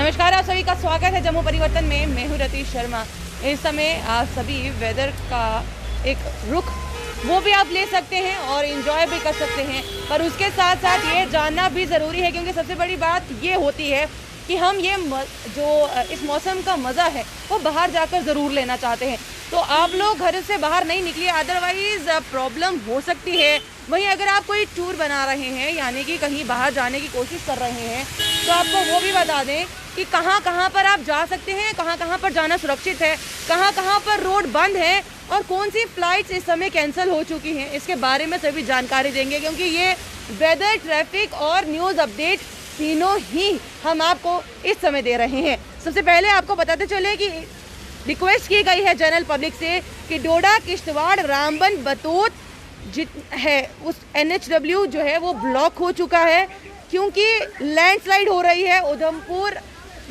नमस्कार, आप सभी का स्वागत है जम्मू परिवर्तन में। मैं हूं रतीश शर्मा। इस समय आप सभी वेदर का एक रुख वो भी आप ले सकते हैं और एंजॉय भी कर सकते हैं, पर उसके साथ साथ ये जानना भी ज़रूरी है, क्योंकि सबसे बड़ी बात ये होती है कि हम ये जो इस मौसम का मज़ा है वो बाहर जाकर ज़रूर लेना चाहते हैं। तो आप लोग घर से बाहर नहीं निकलिए, अदरवाइज़ प्रॉब्लम हो सकती है। वहीं अगर आप कोई टूर बना रहे हैं, यानी कि कहीं बाहर जाने की कोशिश कर रहे हैं, तो आपको वो भी बता दें कि कहाँ कहाँ पर आप जा सकते हैं, कहाँ कहाँ पर जाना सुरक्षित है, कहाँ कहाँ पर रोड बंद है और कौन सी फ्लाइट्स इस समय कैंसिल हो चुकी हैं, इसके बारे में सभी जानकारी देंगे। क्योंकि ये वेदर, ट्रैफिक और न्यूज़ अपडेट तीनों ही हम आपको इस समय दे रहे हैं। सबसे पहले आपको बताते चले कि रिक्वेस्ट की गई है जनरल पब्लिक से कि डोडा, किश्तवाड़, रामबन, बतौत है उस NHW जो है वो ब्लॉक हो चुका है, क्योंकि लैंडस्लाइड हो रही है उधमपुर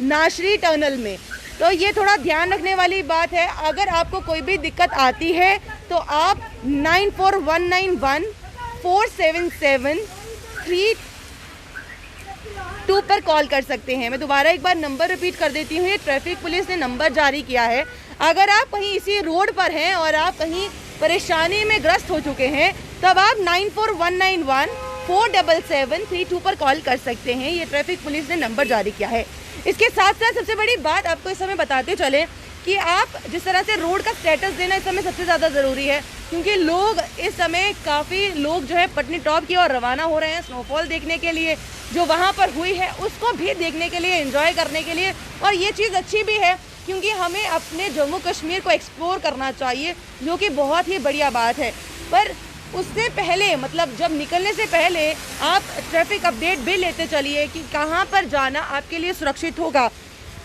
नाशरी टनल में। तो ये थोड़ा ध्यान रखने वाली बात है। अगर आपको कोई भी दिक्कत आती है तो आप 9419147732 पर कॉल कर सकते हैं। मैं दोबारा एक बार नंबर रिपीट कर देती हूँ, ये ट्रैफिक पुलिस ने नंबर जारी किया है। अगर आप कहीं इसी रोड पर हैं और आप कहीं परेशानी में ग्रस्त हो चुके हैं, तब आप 9419147732 पर कॉल कर सकते हैं। ये ट्रैफिक पुलिस ने नंबर जारी किया है। इसके साथ साथ सबसे बड़ी बात आपको इस समय बताते चले कि आप जिस तरह से रोड का स्टेटस देना इस समय सबसे ज़्यादा ज़रूरी है, क्योंकि लोग इस समय काफ़ी लोग जो है पटनी टॉप की ओर रवाना हो रहे हैं स्नोफॉल देखने के लिए, जो वहाँ पर हुई है उसको भी देखने के लिए, एंजॉय करने के लिए। और ये चीज़ अच्छी भी है, क्योंकि हमें अपने जम्मू कश्मीर को एक्सप्लोर करना चाहिए, जो कि बहुत ही बढ़िया बात है। पर उससे पहले, मतलब जब निकलने से पहले आप ट्रैफिक अपडेट भी लेते चलिए कि कहाँ पर जाना आपके लिए सुरक्षित होगा।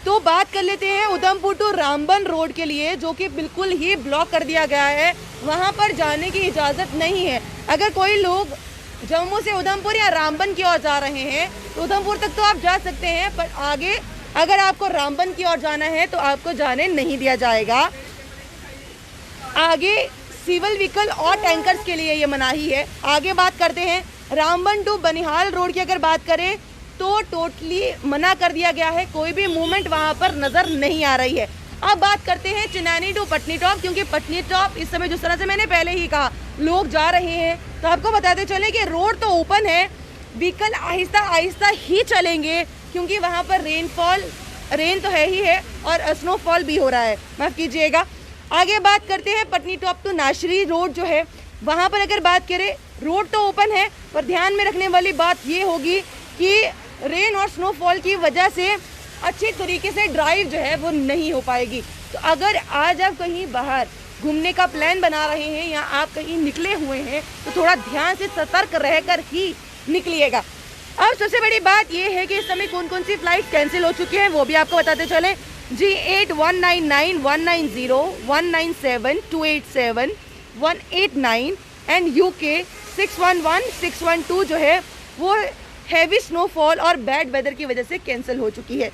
तो बात कर लेते हैं उधमपुर टू रामबन रोड के लिए, जो कि बिल्कुल ही ब्लॉक कर दिया गया है। वहाँ पर जाने की इजाज़त नहीं है। अगर कोई लोग जम्मू से उधमपुर या रामबन की ओर जा रहे हैं तो उधमपुर तक तो आप जा सकते हैं, पर आगे अगर आपको रामबन की ओर जाना है तो आपको जाने नहीं दिया जाएगा। आगे सिविल व्हीकल और टैंकर्स के लिए ये मनाही है। आगे बात करते हैं रामबन टू बनिहाल रोड की। अगर बात करें तो टोटली मना कर दिया गया है, कोई भी मूवमेंट वहाँ पर नज़र नहीं आ रही है। अब बात करते हैं चिनानी टू पटनी टॉप, क्योंकि पटनी टॉप इस समय जिस तरह से मैंने पहले ही कहा लोग जा रहे हैं, तो आपको बताते चले कि रोड तो ओपन है, व्हीकल आहिस्ता आहिस्ता ही चलेंगे, क्योंकि वहाँ पर रेन तो है ही है और स्नोफॉल भी हो रहा है, माफ़ कीजिएगा। आगे बात करते हैं Patnitop to Nashri road जो है, वहाँ पर अगर बात करें रोड तो ओपन है, पर ध्यान में रखने वाली बात ये होगी कि रेन और स्नोफॉल की वजह से अच्छी तरीके से ड्राइव जो है वो नहीं हो पाएगी। तो अगर आज आप कहीं बाहर घूमने का प्लान बना रहे हैं या आप कहीं निकले हुए हैं तो थोड़ा ध्यान से सतर्क रहकर ही निकलिएगा। अब सबसे बड़ी बात ये है कि इस समय कौन कौन सी फ्लाइट कैंसिल हो चुकी हैं वो भी आपको बताते चले। G8 199 190 197 287 189 एंड UK 611 612 जो है वो हैवी स्नोफॉल और बैड वेदर की वजह से कैंसिल हो चुकी है।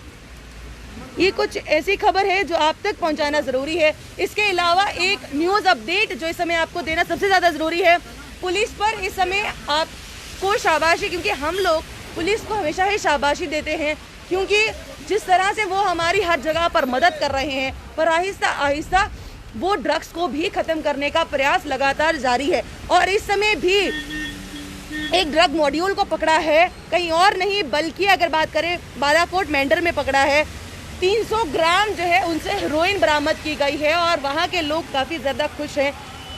ये कुछ ऐसी खबर है जो आप तक पहुंचाना ज़रूरी है। इसके अलावा एक न्यूज़ अपडेट जो इस समय आपको देना सबसे ज़्यादा ज़रूरी है। पुलिस पर इस समय आपको शाबाशी, क्योंकि हम लोग पुलिस को हमेशा ही शाबाशी देते हैं, क्योंकि जिस तरह से वो हमारी हर जगह पर मदद कर रहे हैं, पर आहिस्ता आहिस्ता वो ड्रग्स को भी ख़त्म करने का प्रयास लगातार जारी है। और इस समय भी एक ड्रग मॉड्यूल को पकड़ा है, कहीं और नहीं बल्कि अगर बात करें बालाकोट मेंढर में पकड़ा है। 300 ग्राम जो है उनसे हेरोइन बरामद की गई है और वहाँ के लोग काफ़ी ज़्यादा खुश हैं,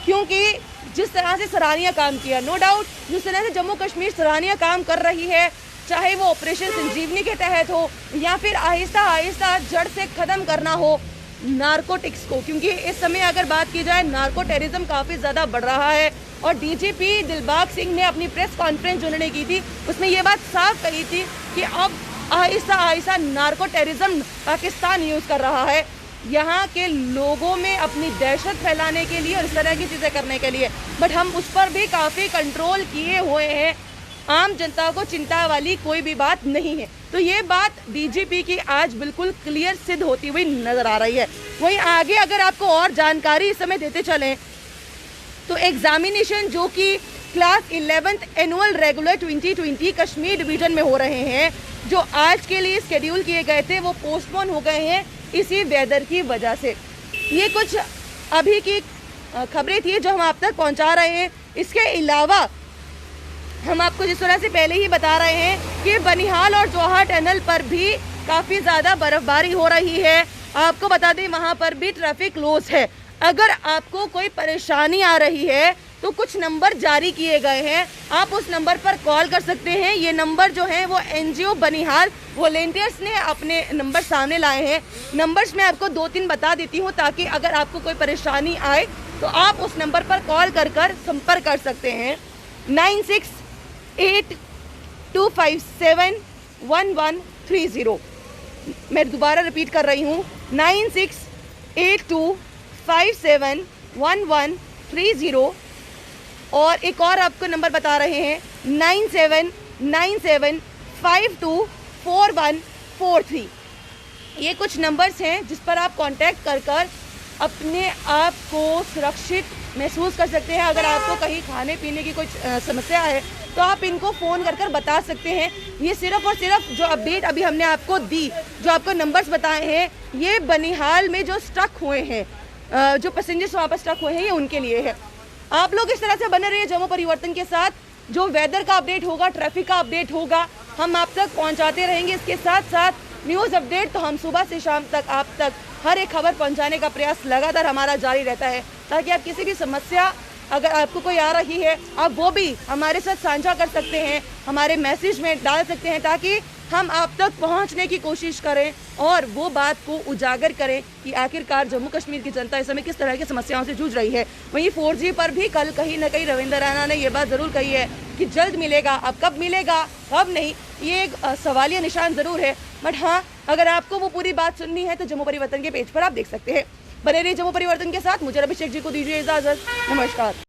क्योंकि जिस तरह से सराहनीय काम किया, नो डाउट जिस तरह से जम्मू कश्मीर सराहनीय काम कर रही है, चाहे वो ऑपरेशन संजीवनी के तहत हो या फिर आहिस्ता आहिस्ता जड़ से ख़त्म करना हो नार्कोटिक्स को, क्योंकि इस समय अगर बात की जाए नार्को टेररिज्म काफ़ी ज़्यादा बढ़ रहा है। और DGP दिलबाग सिंह ने अपनी प्रेस कॉन्फ्रेंस जो उन्होंने की थी उसमें ये बात साफ कही थी कि अब Aahista Aahista narco terrorism Pakistan use कर रहा है यहाँ के लोगों में अपनी दहशत फैलाने के लिए और इस तरह की चीज़ें करने के लिए, बट हम उस पर भी काफ़ी कंट्रोल किए हुए हैं। आम जनता को चिंता वाली कोई भी बात नहीं है। तो ये बात DGP की आज बिल्कुल क्लियर सिद्ध होती हुई नज़र आ रही है। वहीं आगे अगर आपको और जानकारी इस समय देते चलें तो एग्जामिनेशन जो कि class 11th annual regular 2020 Kashmir division में हो रहे हैं जो आज के लिए शेड्यूल किए गए थे वो पोस्टपोन हो गए हैं इसी वेदर की वजह से। ये कुछ अभी की खबरें थी जो हम आप तक पहुंचा रहे हैं। इसके अलावा हम आपको जिस तरह से पहले ही बता रहे हैं कि बनिहाल और जौहर टनल पर भी काफ़ी ज़्यादा बर्फबारी हो रही है। आपको बता दें वहाँ पर भी ट्रैफिक लॉस है। अगर आपको कोई परेशानी आ रही है तो कुछ नंबर जारी किए गए हैं, आप उस नंबर पर कॉल कर सकते हैं। ये नंबर जो है वो एनजीओ बनिहाल वॉलेंटियर्स ने अपने नंबर सामने लाए हैं। नंबर्स मैं आपको 2-3 बता देती हूँ ताकि अगर आपको कोई परेशानी आए तो आप उस नंबर पर कॉल कर संपर्क कर सकते हैं। 9682571130। मैं दोबारा रिपीट कर रही हूँ, 9682571130। और एक और आपको नंबर बता रहे हैं 9797524143। ये कुछ नंबर्स हैं जिस पर आप कांटेक्ट कर अपने आप को सुरक्षित महसूस कर सकते हैं। अगर आपको कहीं खाने पीने की कुछ समस्या है तो आप इनको फ़ोन कर बता सकते हैं। ये सिर्फ और सिर्फ जो अपडेट अभी हमने आपको दी, जो आपको नंबर्स बताए हैं, ये बनिहाल में जो स्टक हुए हैं, जो पैसेंजर्स वहाँ पर स्टक हुए हैं, ये उनके लिए है। आप लोग इस तरह से बने रहिए जम्मू परिवर्तन के साथ। जो वेदर का अपडेट होगा, ट्रैफिक का अपडेट होगा, हम आप तक पहुंचाते रहेंगे। इसके साथ साथ न्यूज़ अपडेट तो हम सुबह से शाम तक आप तक हर एक खबर पहुंचाने का प्रयास लगातार हमारा जारी रहता है, ताकि आप किसी भी समस्या अगर आपको कोई आ रही है आप वो भी हमारे साथ साझा कर सकते हैं, हमारे मैसेज में डाल सकते हैं, ताकि हम आप तक पहुंचने की कोशिश करें और वो बात को उजागर करें कि आखिरकार जम्मू कश्मीर की जनता इस समय किस तरह की समस्याओं से जूझ रही है। वहीं 4G पर भी कल कहीं ना कहीं रविंद्र रैना ने ये बात ज़रूर कही है कि जल्द मिलेगा। अब कब मिलेगा कब नहीं, ये एक सवालिया निशान ज़रूर है। बट हाँ, अगर आपको वो पूरी बात सुननी है तो जम्मू परिवर्तन के पेज पर आप देख सकते हैं। बने रहिए जम्मू परिवर्तन के साथ। मुझे अभिषेक जी को दीजिए इजाज़त। नमस्कार।